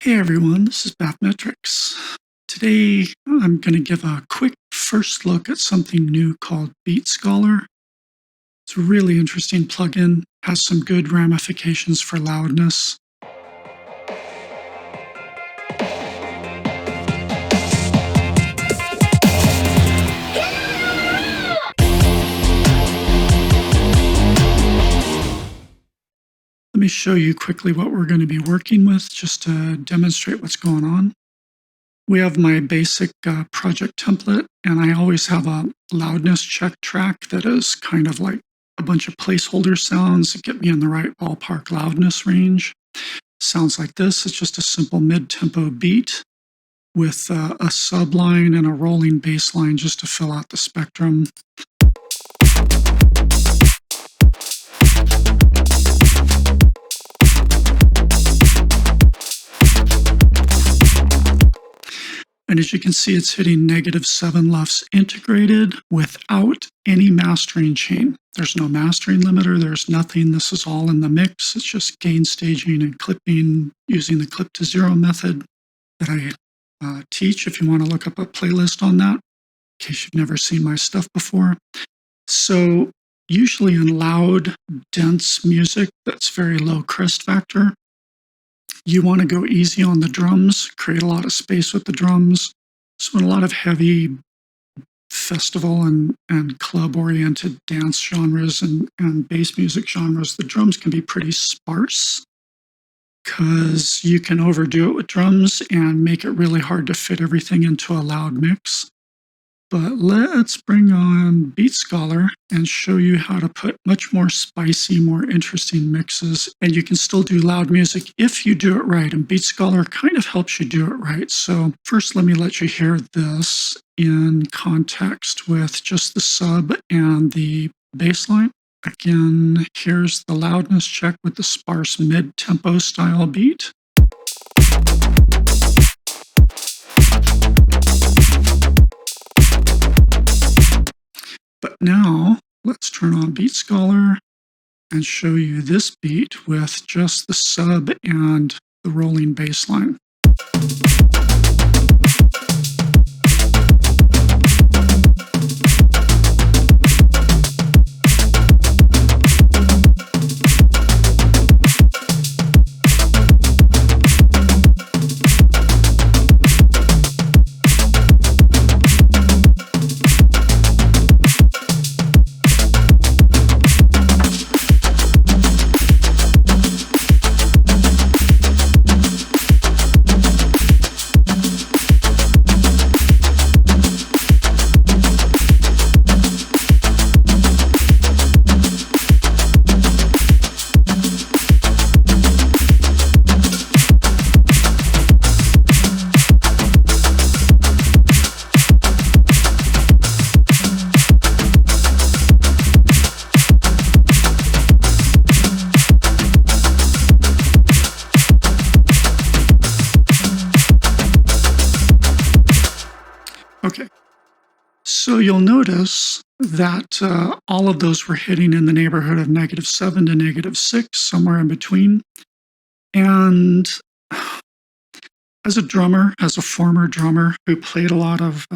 Hey everyone, this is Mathmetrics. Today I'm going to give a quick first look at something new called Beat Scholar. It's a really interesting plugin, has some good ramifications for loudness. Let me show you quickly what we're going to be working with just to demonstrate what's going on. We have my basic project template, and I always have a loudness check track that is kind of like a bunch of placeholder sounds that get me in the right ballpark loudness range. Sounds like this. It's just a simple mid-tempo beat with a subline and a rolling bass line just to fill out the spectrum. And as you can see, it's hitting -7 LUFS integrated without any mastering chain. There's no mastering limiter, there's nothing. This is all in the mix. It's just gain staging and clipping using the clip to zero method that I teach if you want to look up a playlist on that, in case you've never seen my stuff before. So usually in loud, dense music that's very low crest factor, you want to go easy on the drums, create a lot of space with the drums. So in a lot of heavy festival and club-oriented dance genres and bass music genres, the drums can be pretty sparse because you can overdo it with drums and make it really hard to fit everything into a loud mix. But let's bring on Beat Scholar and show you how to put much more spicy, more interesting mixes. And you can still do loud music if you do it right. And Beat Scholar kind of helps you do it right. So first, let me let you hear this in context with just the sub and the bass line. Again, here's the loudness check with the sparse mid-tempo style beat. But now let's turn on Beat Scholar and show you this beat with just the sub and the rolling bass line. Okay, so you'll notice that all of those were hitting in the neighborhood of -7 to -6, somewhere in between. And as a drummer, as a former drummer who played a lot of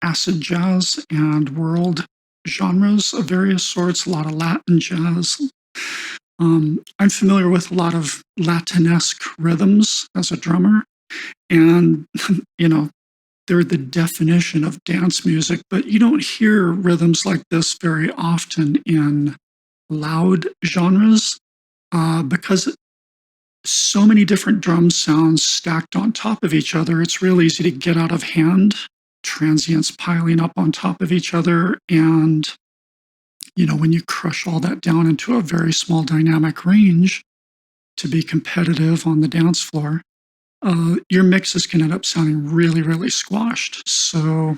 acid jazz and world genres of various sorts, a lot of Latin jazz, I'm familiar with a lot of Latinesque rhythms as a drummer. And, you know, they're the definition of dance music, but you don't hear rhythms like this very often in loud genres because so many different drum sounds stacked on top of each other. It's real easy to get out of hand, transients piling up on top of each other. And, you know, when you crush all that down into a very small dynamic range to be competitive on the dance floor, your mixes can end up sounding really, really squashed. So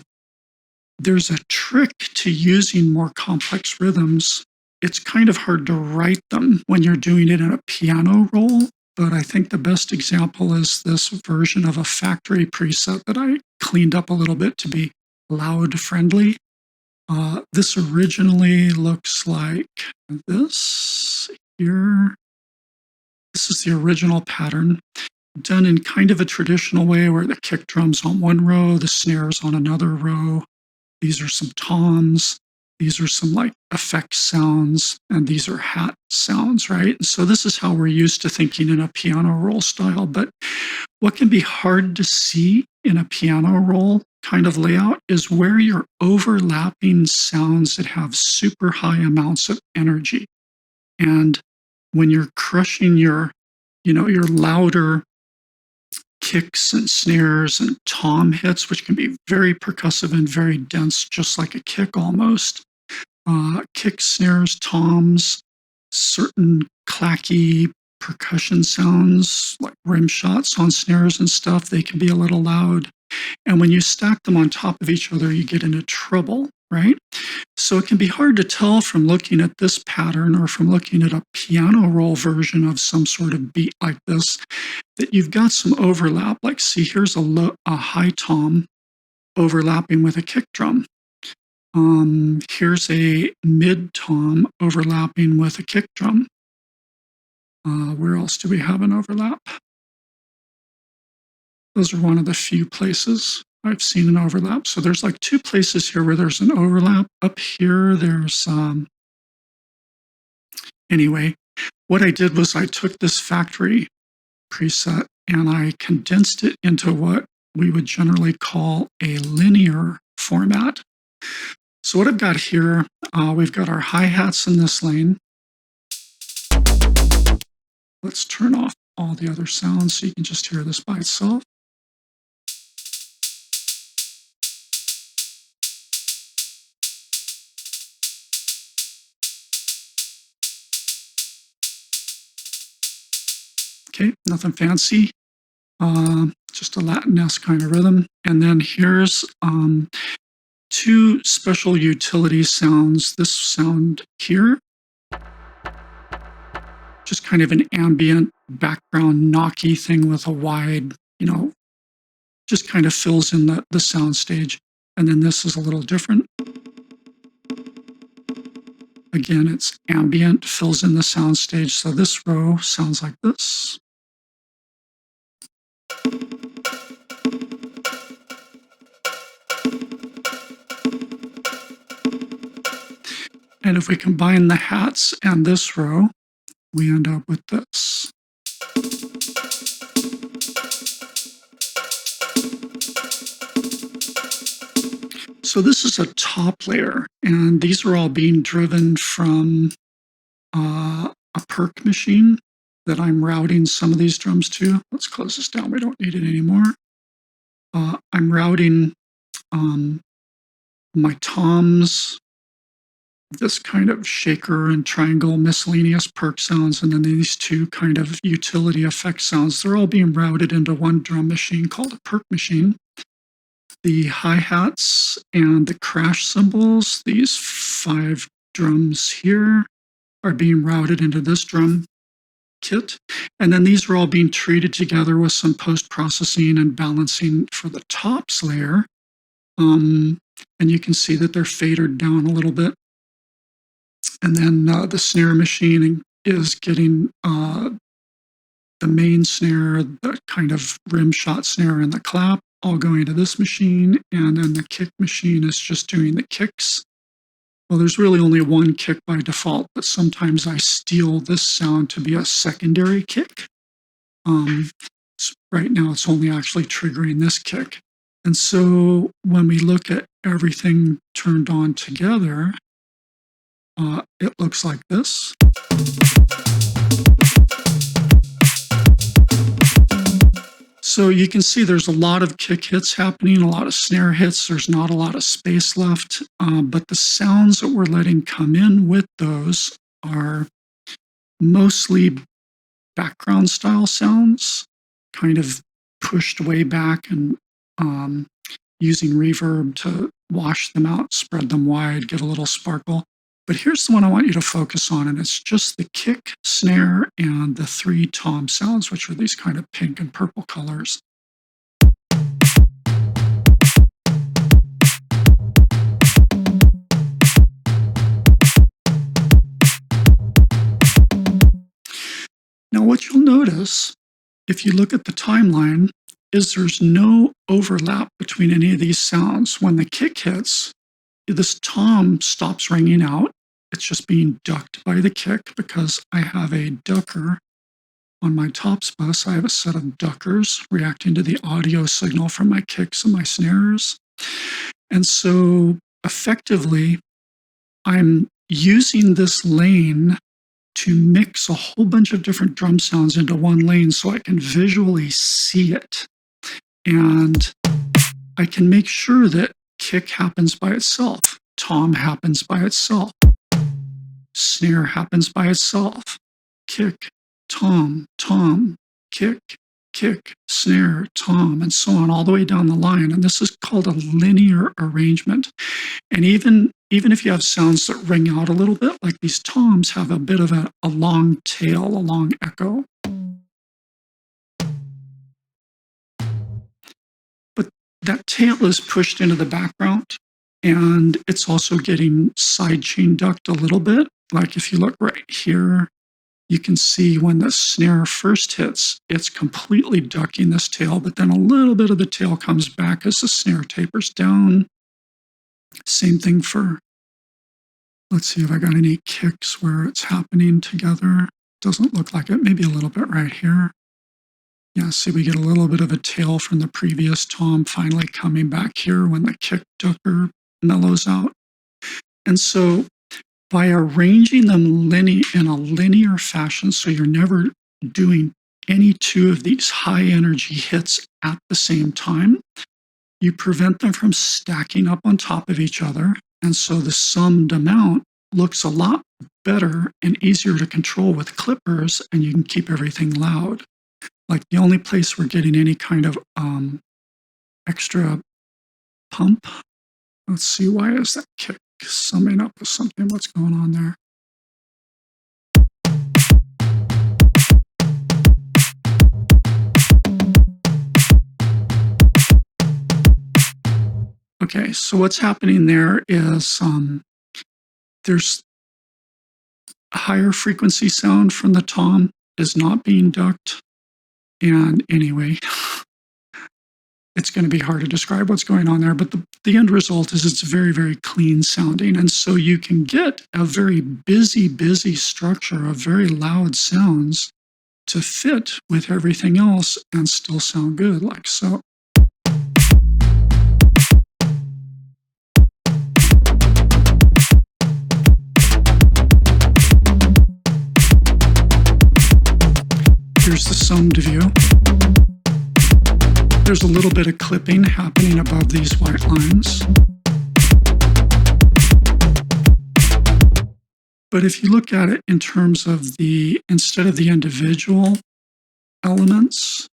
there's a trick to using more complex rhythms. It's kind of hard to write them when you're doing it in a piano roll, but I think the best example is this version of a factory preset that I cleaned up a little bit to be loud friendly. This originally looks like this here. This is the original pattern. done in kind of a traditional way where the kick drum's on one row, the snare's on another row. These are some toms. These are some like effect sounds, and these are hat sounds, right? And so this is how we're used to thinking in a piano roll style. But what can be hard to see in a piano roll kind of layout is where you're overlapping sounds that have super high amounts of energy. And when you're crushing your louder kicks and snares and tom hits, which can be very percussive and very dense, just like a kick almost. Kicks, snares, toms, certain clacky percussion sounds like rim shots on snares and stuff, they can be a little loud. And when you stack them on top of each other, you get into trouble, right? So it can be hard to tell from looking at this pattern or from looking at a piano roll version of some sort of beat like this, that you've got some overlap. Like, see, here's a high tom overlapping with a kick drum. Here's a mid tom overlapping with a kick drum. Where else do we have an overlap? Those are one of the few places I've seen an overlap. So there's like two places here where there's an overlap. Up here, there's, anyway, what I did was I took this factory preset and I condensed it into what we would generally call a linear format. So what I've got here, we've got our hi-hats in this lane. Let's turn off all the other sounds so you can just hear this by itself. Okay, nothing fancy, just a Latin-esque kind of rhythm. And then here's two special utility sounds. This sound here, just kind of an ambient background knocky thing with a wide, just kind of fills in the sound stage. And then this is a little different. Again, it's ambient, fills in the sound stage. So this row sounds like this. And if we combine the hats and this row, we end up with this. So this is a top layer, and these are all being driven from a perc machine that I'm routing some of these drums to. Let's close this down. We don't need it anymore. I'm routing my toms, this kind of shaker and triangle miscellaneous perc sounds, and then these two kind of utility effect sounds. They're all being routed into one drum machine called a perc machine. The hi-hats and the crash cymbals, these 5 drums here, are being routed into this drum kit. And then these are all being treated together with some post-processing and balancing for the tops layer. And you can see that they're fadered down a little bit. And then the snare machine is getting the main snare, the kind of rim shot snare and the clap, all going to this machine. And then the kick machine is just doing the kicks. Well, there's really only one kick by default, but sometimes I steal this sound to be a secondary kick. Right now, it's only actually triggering this kick. And so when we look at everything turned on together, it looks like this. So you can see there's a lot of kick hits happening, a lot of snare hits. There's not a lot of space left, but the sounds that we're letting come in with those are mostly background style sounds, kind of pushed way back and using reverb to wash them out, spread them wide, give a little sparkle. But here's the one I want you to focus on, and it's just the kick, snare, and the 3 tom sounds, which are these kind of pink and purple colors. Now, what you'll notice if you look at the timeline, is there's no overlap between any of these sounds. When the kick hits, this tom stops ringing out. It's just being ducked by the kick because I have a ducker on my tops bus. I have a set of duckers reacting to the audio signal from my kicks and my snares. And so effectively, I'm using this lane to mix a whole bunch of different drum sounds into one lane so I can visually see it. And I can make sure that kick happens by itself, tom happens by itself, snare happens by itself, kick, tom, tom, kick, kick, snare, tom, and so on all the way down the line. And this is called a linear arrangement. And even if you have sounds that ring out a little bit, like these toms have a bit of a long tail, a long echo. But that tail is pushed into the background, and it's also getting sidechain ducked a little bit. Like if you look right here, you can see when the snare first hits, it's completely ducking this tail, but then a little bit of the tail comes back as the snare tapers down. Same thing for, let's see if I got any kicks where it's happening together. Doesn't look like it, maybe a little bit right here. Yeah, see, we get a little bit of a tail from the previous tom finally coming back here when the kick ducker mellows out. And so by arranging them in a linear fashion, so you're never doing any two of these high energy hits at the same time, you prevent them from stacking up on top of each other. And so the summed amount looks a lot better and easier to control with clippers, and you can keep everything loud. Like the only place we're getting any kind of extra pump. Let's see, why is that kick summing up with something? What's going on there? Okay, so what's happening there is there's a higher frequency sound from the tom is not being ducked. And anyway, it's going to be hard to describe what's going on there, but the end result is it's very, very clean sounding. And so you can get a very busy structure of very loud sounds to fit with everything else and still sound good, like so. Here's the summed view. There's a little bit of clipping happening above these white lines. But if you look at it in terms of instead of the individual elements,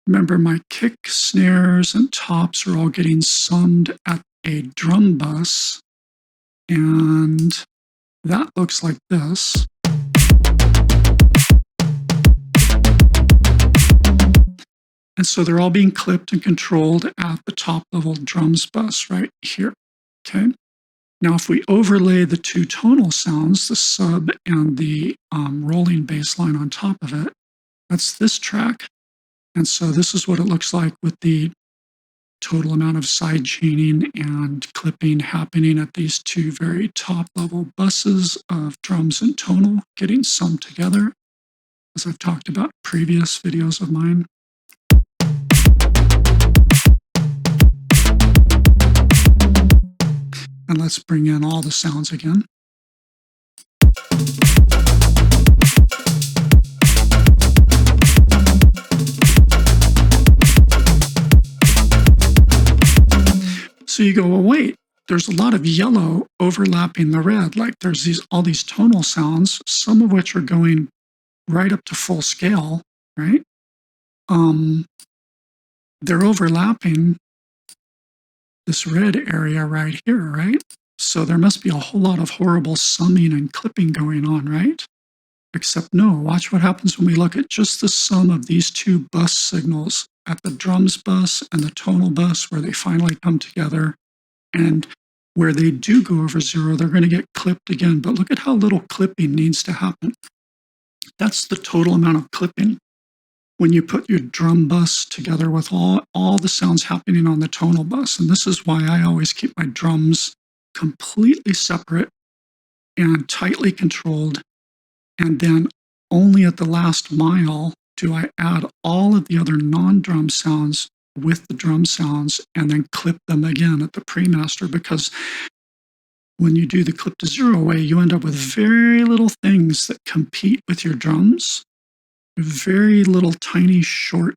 remember my kick, snares, and tops are all getting summed at a drum bus, and that looks like this. And so they're all being clipped and controlled at the top level drums bus right here, okay? Now, if we overlay the two tonal sounds, the sub and the rolling bass line on top of it, that's this track. And so this is what it looks like with the total amount of side chaining and clipping happening at these two very top level buses of drums and tonal getting summed together, as I've talked about in previous videos of mine. And let's bring in all the sounds again. So you go, well, wait, there's a lot of yellow overlapping the red. Like there's all these tonal sounds, some of which are going right up to full scale, right? They're overlapping this red area right here, right? So there must be a whole lot of horrible summing and clipping going on, right? Except no, watch what happens when we look at just the sum of these two bus signals at the drums bus and the tonal bus where they finally come together. And where they do go over zero, they're going to get clipped again. But look at how little clipping needs to happen. That's the total amount of clipping when you put your drum bus together with all the sounds happening on the tonal bus. And this is why I always keep my drums completely separate and tightly controlled. And then only at the last mile do I add all of the other non-drum sounds with the drum sounds and then clip them again at the pre-master, because when you do the clip to zero way, you end up with very little things that compete with your drums, very little tiny short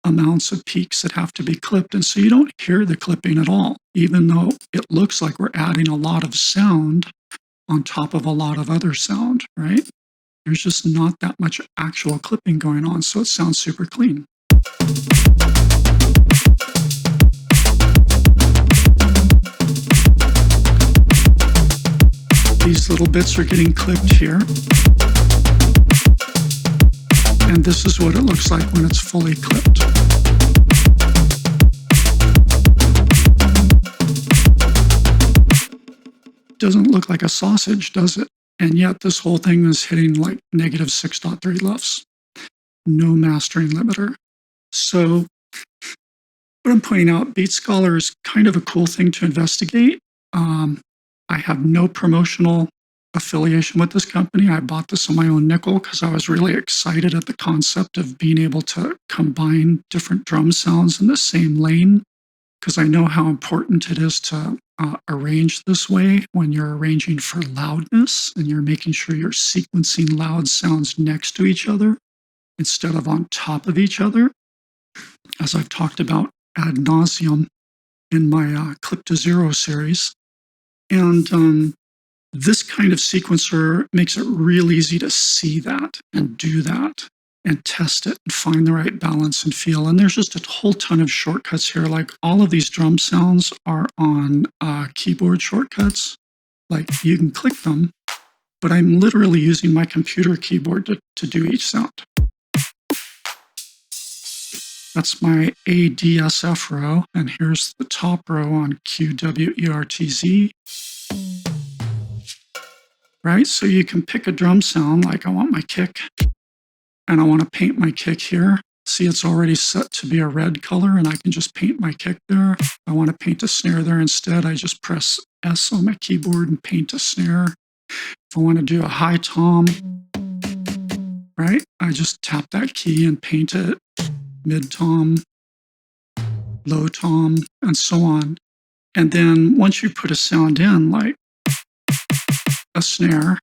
amounts of peaks that have to be clipped. And so you don't hear the clipping at all, even though it looks like we're adding a lot of sound on top of a lot of other sound, right? There's just not that much actual clipping going on, so it sounds super clean. These little bits are getting clipped here. And this is what it looks like when it's fully clipped. Doesn't look like a sausage, does it? And yet this whole thing is hitting like negative 6.3 LUFS. No mastering limiter. So what I'm pointing out, Beat Scholar is kind of a cool thing to investigate. I have no promotional affiliation with this company. I bought this on my own nickel because I was really excited at the concept of being able to combine different drum sounds in the same lane, because I know how important it is to arrange this way when you're arranging for loudness and you're making sure you're sequencing loud sounds next to each other instead of on top of each other, as I've talked about ad nauseum in my Clip to Zero series. And this kind of sequencer makes it real easy to see that and do that and test it and find the right balance and feel. And there's just a whole ton of shortcuts here. Like all of these drum sounds are on keyboard shortcuts. Like you can click them, but I'm literally using my computer keyboard to do each sound. That's my ADSF row, and here's the top row on QWERTZ. Right, so you can pick a drum sound, like I want my kick, and I want to paint my kick here. See, it's already set to be a red color, and I can just paint my kick there. If I want to paint a snare there instead, I just press S on my keyboard and paint a snare. If I want to do a high tom, right, I just tap that key and paint it. Mid tom, low tom, and so on. And then once you put a sound in, like a snare,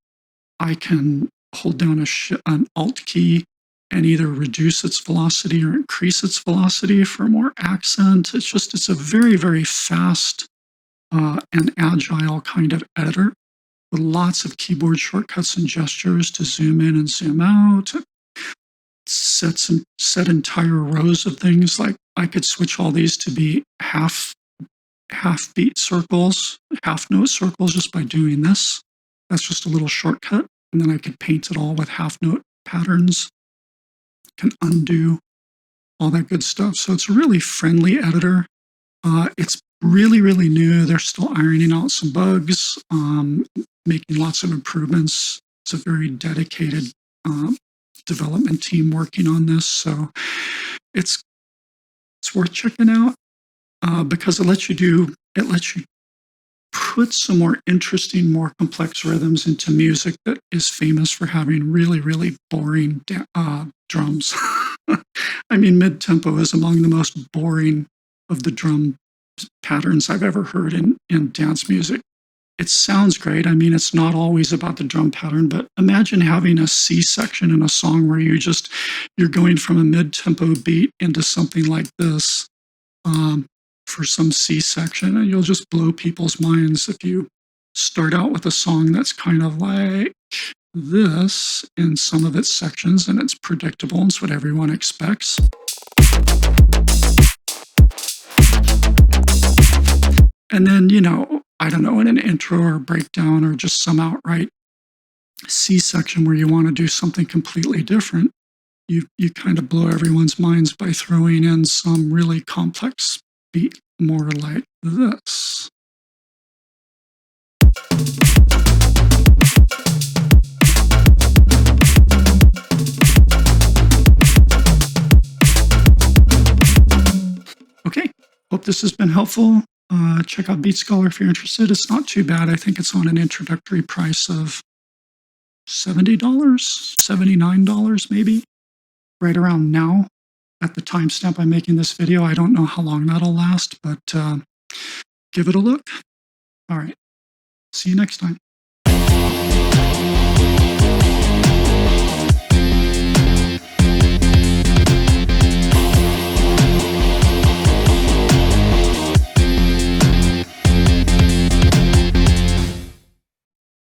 I can hold down an Alt key and either reduce its velocity or increase its velocity for more accent. It's a very, very fast and agile kind of editor with lots of keyboard shortcuts and gestures to zoom in and zoom out. Set entire rows of things. Like I could switch all these to be half beat circles, half note circles just by doing this. That's just a little shortcut. And then I could paint it all with half note patterns. Can undo all that good stuff. So it's a really friendly editor. It's really, really new. They're still ironing out some bugs, making lots of improvements. It's a very dedicated development team working on this, so it's worth checking out because it lets you put some more interesting, more complex rhythms into music that is famous for having really, really boring drums. I mean, mid-tempo is among the most boring of the drum patterns I've ever heard in dance music. It sounds great. I mean, it's not always about the drum pattern, but imagine having a C section in a song where you're going from a mid-tempo beat into something like this for some C section, and you'll just blow people's minds if you start out with a song that's kind of like this in some of its sections, and it's predictable. It's what everyone expects. And then, I don't know, in an intro or breakdown or just some outright C section where you want to do something completely different, you kind of blow everyone's minds by throwing in some really complex beat, more like this. Hope this has been helpful. Check out Beat Scholar if you're interested. It's not too bad. I think it's on an introductory price of $70, $79 maybe, right around now at the timestamp I'm making this video. I don't know how long that'll last, but give it a look. All right. See you next time.